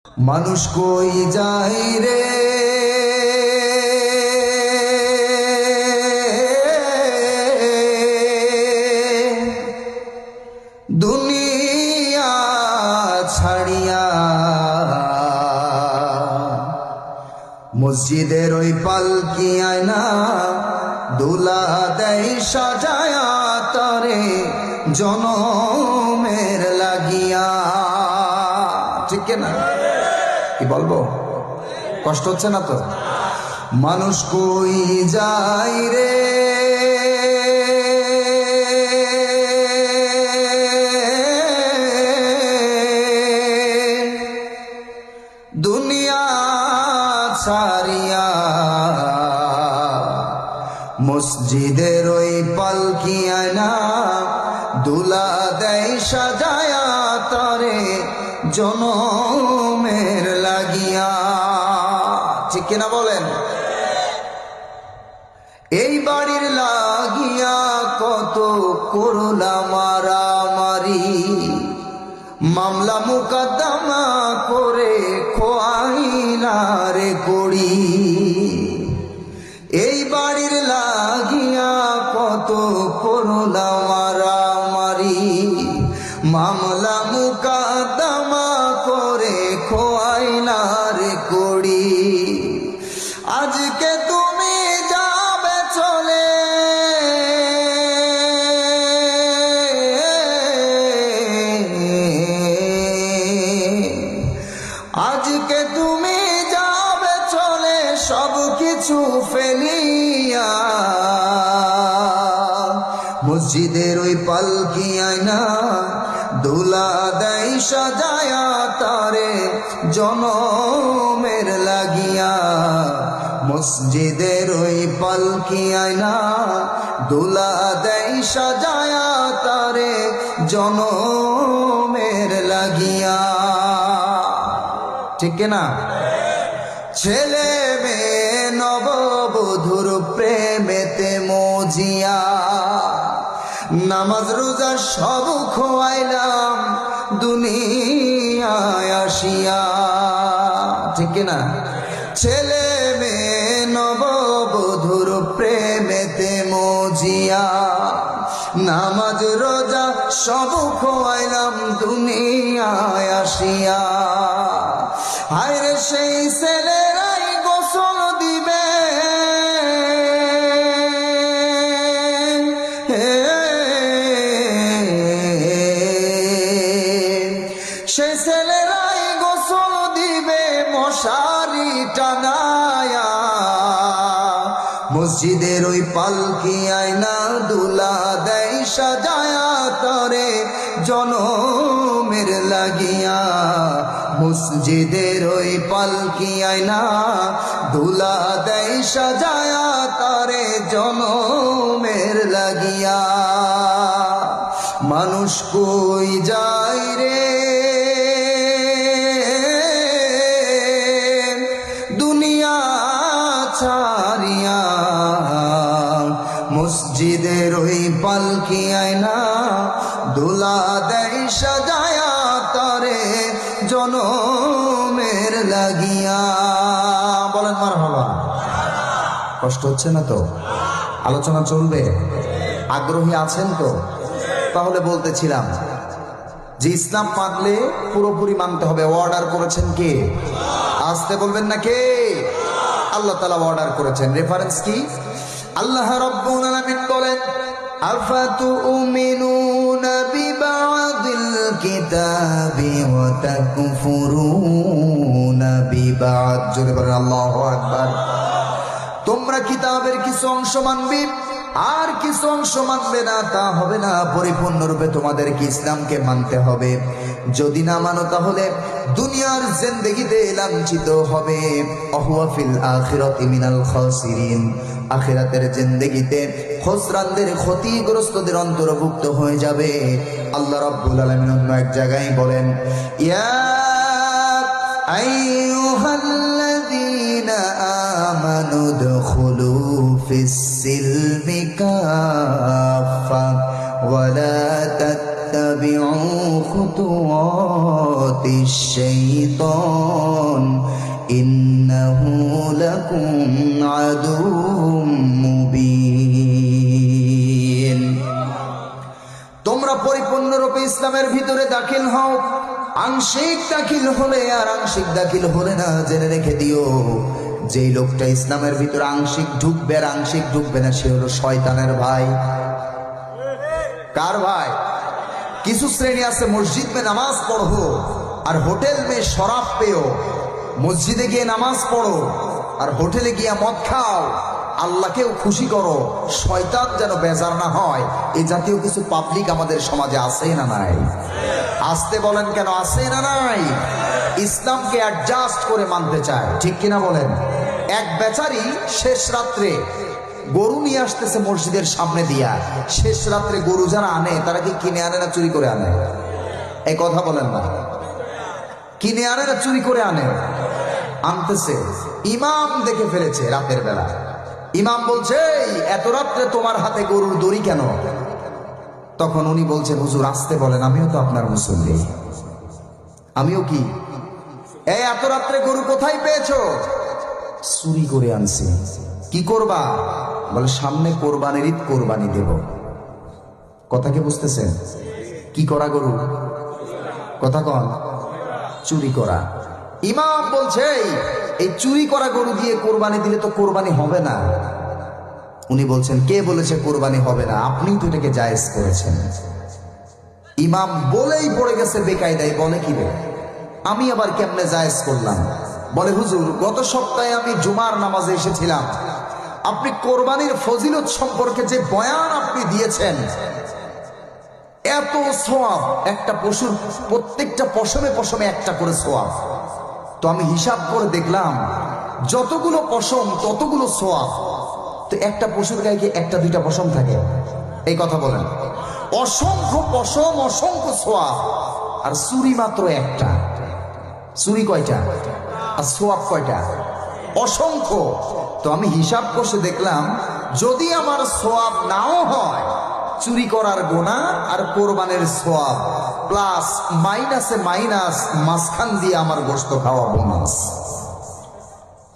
মানুষ কই যায় রে দুনিয়া ছাড়িয়া, মসজিদের ওই পালকি আয়না দুলা দেয় সাজায়া তরে জনমের লাগিয়া। ঠিক না? কি বলবো, কষ্ট হচ্ছে না তো? মানুষ কই যায় রে দুনিয়া ছাড়িয়া, মসজিদের ওই পালকি আয়না দুলা দেয় সাজায়া তরে জনমের লাগিয়া। ঠিক কিনা বলেন? এই বাড়ির লাগিয়া কত করলা মারামারি, মামলা মুকদ্দমা করে খোয়াইলা রে কড়ি। এই বাড়ির লাগিয়া কত করলা মারামারি, মামলা মুকদ্দমা করে খোয়াইলা রে কড়ি। আজকে তুমি যাবে চলে, আজকে তুমি যাবে চলে সব কিছু ফেলিয়া, মসজিদের ওই পালকি আয়না দুলা দেয় সাজায়া তারে জনমের লাগিয়া। মসজিদের ওই পালকি আয়না দুলা দেয় সাজায়া তারে জনমের লাগিয়া। ঠিক না? ছেলে মেয়ে নববধূর প্রেমেতে মজিয়া, নামাজ রোজা সব খোয়াইলাম দুনিয়ায় আসিয়া। ঠিক না? ছেলে মেয়ে নববধূর প্রেমেতে মজিয়া, নামাজ রোজা সব খোয়াইলাম দুনিয়ায় আসিয়া। হায়রে সেই ছেলেরাই গোসল দিবে, সেই ছেলেরাই গোসল দিবে মশারি টানায়া, মসজিদের ওই পালকি আয়না দুলা দেয় সাজায়া তরে জনমের লাগিয়া। মসজিদের ওই পালকি আয়না দুলা দেয় সাজায়া তরে জনমের লাগিয়া। মানুষ কই যায় রে দুনিয়া ছাড়িয়া, মসজিদের ওই পালকি আয়না দুলা দেয় সাজায়া তরে জনমের লাগিয়া। বলেন মারহাবা। কষ্ট হচ্ছে না তো? আলোচনা চলবে? আগ্রহী আছেন তো? তাহলে বলতেছিলাম যে ইসলাম মানলে পুরোপুরি মানতে হবে। অর্ডার করেছেন কে? আসতে বলবেন না কে? আল্লাহ তাআলা অর্ডার করেছেন। রেফারেন্স কি? আল্লাহ রাব্বুল আলামিন বলেন, আফাতুমিনুনা বিবাদিল কিতাবি ওয়া তাকফুরুনা বিবাদ। জোরে বলেন আল্লাহু আকবার। তোমরা কিতাবের কিছু অংশ মানবে আর কিছু অংশ মানবে না, তা হবে না। পরিপূর্ণরূপে তোমাদেরকে ইসলামকে মানতে হবে। যদি না মানো তাহলে দুনিয়ার জিন্দেগিতে লাঞ্ছিত হবে। অহুয়া ফিল আখিরাতি মিনাল খাসিরিন, আখিরাতের জিন্দেগিতে খসরানদের, ক্ষতিগ্রস্তদের অন্তর্ভুক্ত হয়ে যাবে। আল্লাহ রাব্বুল আলামিন অন্য এক জায়গায় বলেন, ইয়া আইয়ুহাল্লাযীনা আমানু দুখুলু ফিস সিলমি কাফা ওয়া লা তাত্তাবিউ খুতুওয়াতিশ শাইতান শাইতান ইন্নাহু লাকুম আদুউম মুবিন। তোমরা পরিপূর্ণরূপে ইসলামের ভিতরে দাখিল হও। আংশিক দাখিল হলে আর আংশিক দাখিল হলে না, জেনে রেখে দিও, যেই লোকটা ইসলামের ভিতরে আংশিক ঢুকবে আর আংশিক ঢুকবে না, সে হলো শয়তানের ভাই। কার ভাই? কিছু শ্রেণী আছে মসজিদ মে নামাজ পড়ো আর হোটেল মে শরাব পেও। মসজিদে গিয়ে নামাজ পড়ো আর হোটেলে গিয়ে মদ খাও, আল্লাহকেও খুশি করো, শয়তান যেন বেজার না হয়। এই জাতীয় কিছু পাবলিক আমাদের সমাজে আছে না নাই? আসতে বলেন কেন, আছে না নাই? ইসলামকে অ্যাডজাস্ট করে মানতে চায়, ঠিক কিনা বলেন? এক বেচারি শেষ রাত্রে গরু নিয়ে আসতেছে মসজিদের সামনে দিয়া। শেষ রাত্রে গরু যারা আনে তারা কি কিনে আনে না চুরি করে আনে? এই কথা বলেন না। কিনে আনে না চুরি করে আনে? আনতেছে। ইমাম দেখে ফেলেছে রাতের বেলা। ইমাম বলছে, এত রাত্রে তোমার হাতে গরুর দড়ি কেন? তখন উনি বলছেন, হুজুর আসতে বলেন, আমিও তো আপনার মুসল্লি। আমিও কি? এই এত রাত্রে গরু কোথায় পেয়েছো? চুরি করে আনছি। কি করবা? বলে সামনে কোরবানির ঈদ, কোরবানি দেব। কথা কি বুঝতেছেন? কি করা গরু? কথা কন। চুরি করা। ইমাম বলছে, এই চুরি করা গরু দিয়ে কোরবানি দিলে তো কোরবানি হবে না। উনি বলছেন, কে বলেছে কোরবানি হবে না? আপনি তো এটাকে জায়েজ করেছেন। ইমাম বলেই পড়ে গেছে বেকায়দায়। বলে কি রে, আমি আবার কেমনে জায়েজ করলাম? বলে, হুজুর গত সপ্তাহে আমি জুমার নামাজে এসেছিলাম, আপনি কোরবানির ফজিলত সম্পর্কে যে বয়ান আপনি দিয়েছেন, এত সওয়াব, একটা পশুর প্রত্যেকটা পশমে পশমে একটা করে সওয়াব। তো আমি হিসাব করে দেখলাম যতগুলো পশম ততগুলো সওয়াব। তো একটা পশুর গায়ে কি একটা দুইটা পশম থাকে? এই কথা বলেন। অসংখ্য পশম, অসংখ্য সওয়াব, আর চুরি মাত্র একটা। চুরি কয়টা আর সওয়াব কয়টা? অসংখ্য। তো আমি হিসাব করে দেখলাম, যদি আমার সওয়াব নাও হয়, চুরি করার গুনাহ আর কোরবানের সওয়াব প্লাস মাইনাসে মাইনাস, মাঝখান দিয়ে আমার গোশত খাওয়া বোনাস।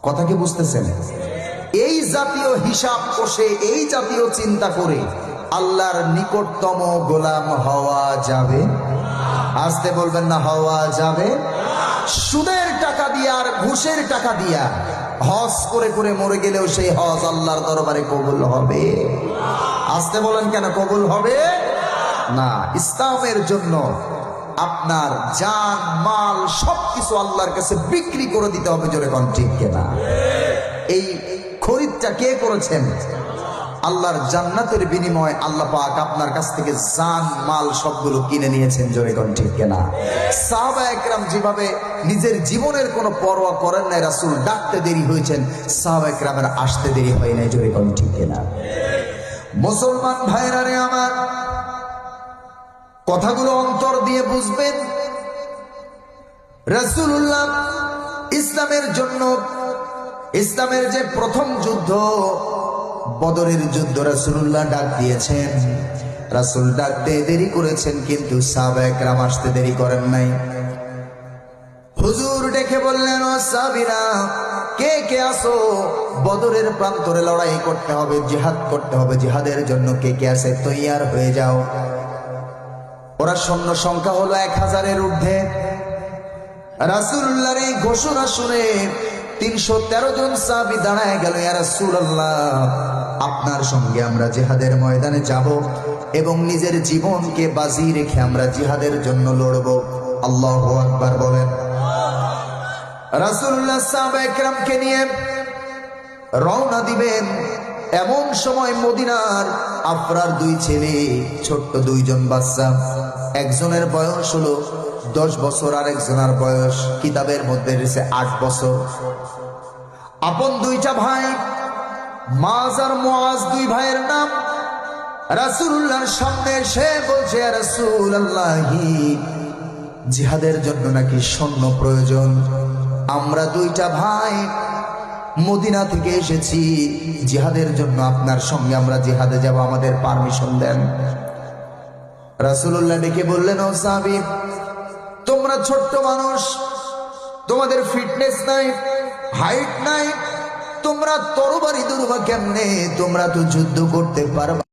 কথা কি বুঝতেছেন? এই জাতীয় হিসাব কষে, এই জাতীয় চিন্তা করে আল্লাহর নিকটতম গোলাম হওয়া যাবে? আসতে বলবেন না, হওয়া যাবে? সুদের টাকা দিয়া আর ঘুষের টাকা দিয়া হজ করে করে মরে গেলেও সেই হজ আল্লাহর দরবারে কবুল হবে? আসতে বলেন কেন, কবুল হবে না। ইসলামের জন্য আপনার জান মাল সবকিছু আল্লাহর কাছে বিক্রি করে দিতে হবে। জোরে কোন ঠিক কিনা? এই খরিদটা কে করেছেন? আল্লাহর জান্নাতের বিনিময়ে আল্লাহ পাক আপনার কাছ থেকে জান মাল সবগুলো কিনে নিয়েছেন। জোরে কোন ঠিক কিনা? সাহাবা একরাম যেভাবে নিজের জীবনের কোনো পরোয়া করেন নাই, রাসূল ডাকতে দেরি হয়েছেন, সাহাবা একরামের আসতে দেরি হয় নাই। জোরে কোন ঠিক কিনা? মুসলমান ভাইরা রে আমার, কথাগুলো অন্তর দিয়ে বুঝবেন। রাসূলুল্লাহ ইসলামের জন্য, ইসলামের যে প্রথম যুদ্ধ বদরের যুদ্ধ, রাসূলুল্লাহ ডাক দিয়েছেন। রাসূল ডাকতে দেরি করেছেন, কিন্তু সাহাবায়ে কেরাম আসতে দেরি করেন নাই। হুজুর ডেকে বললেন, ও সাহাবীরা, কে কে আসো? বদরের প্রান্তরে লড়াই করতে হবে, জিহাদ করতে হবে। জিহাদের জন্য কে কে আছে? তৈয়ার হয়ে যাও। ওরা সৈন্য সংখ্যা হলো 1000-এর ঊর্ধ্বে। রাসূলুল্লাহর এই ঘোষণা শুনে 313 জন সাহাবী দাঁড়ায় গেল। ইয়া রাসূলুল্লাহ, আপনার সঙ্গে আমরা জিহাদের ময়দানে যাব এবং নিজের জীবনকে বাজি রেখে আমরা জিহাদের জন্য লড়ব। আল্লাহু আকবার বলেন। রাসূলুল্লাহ সাহাবায়ে কেরামকে নিয়ে রওনা দিবেন। এমন সময় মদিনার আফরার 2 ছেলে, ছোট্ট 2 জন বাচ্চা, একজনের বয়স হলো 10 বছর আর একজনের বয়স কিতাবের মধ্যে রয়েছে 8 বছর। আপন 2টা ভাই, মাজ আর মুআজ, 2 ভাইয়ের নাম। রাসূলুল্লাহর সামনে এসে বলছে, ইয়া রাসূলুল্লাহ, জিহাদের জন্য নাকি সৈন্য প্রয়োজন। আমরা 2টা ভাই মদিনা থেকে এসেছি জিহাদের জন্য, আপনার সঙ্গে আমরা জিহাদে যাব, আমাদের পারমিশন দেন। রাসূলুল্লাহ ডেকে বললেন, ও সাহাবী, তোমরা ছোট্ট মানুষ, তোমাদের ফিটনেস নাই, হাইট নাই, তোমরা তরবারি ধরবা কেমনে? তোমরা তো যুদ্ধ করতে পারবা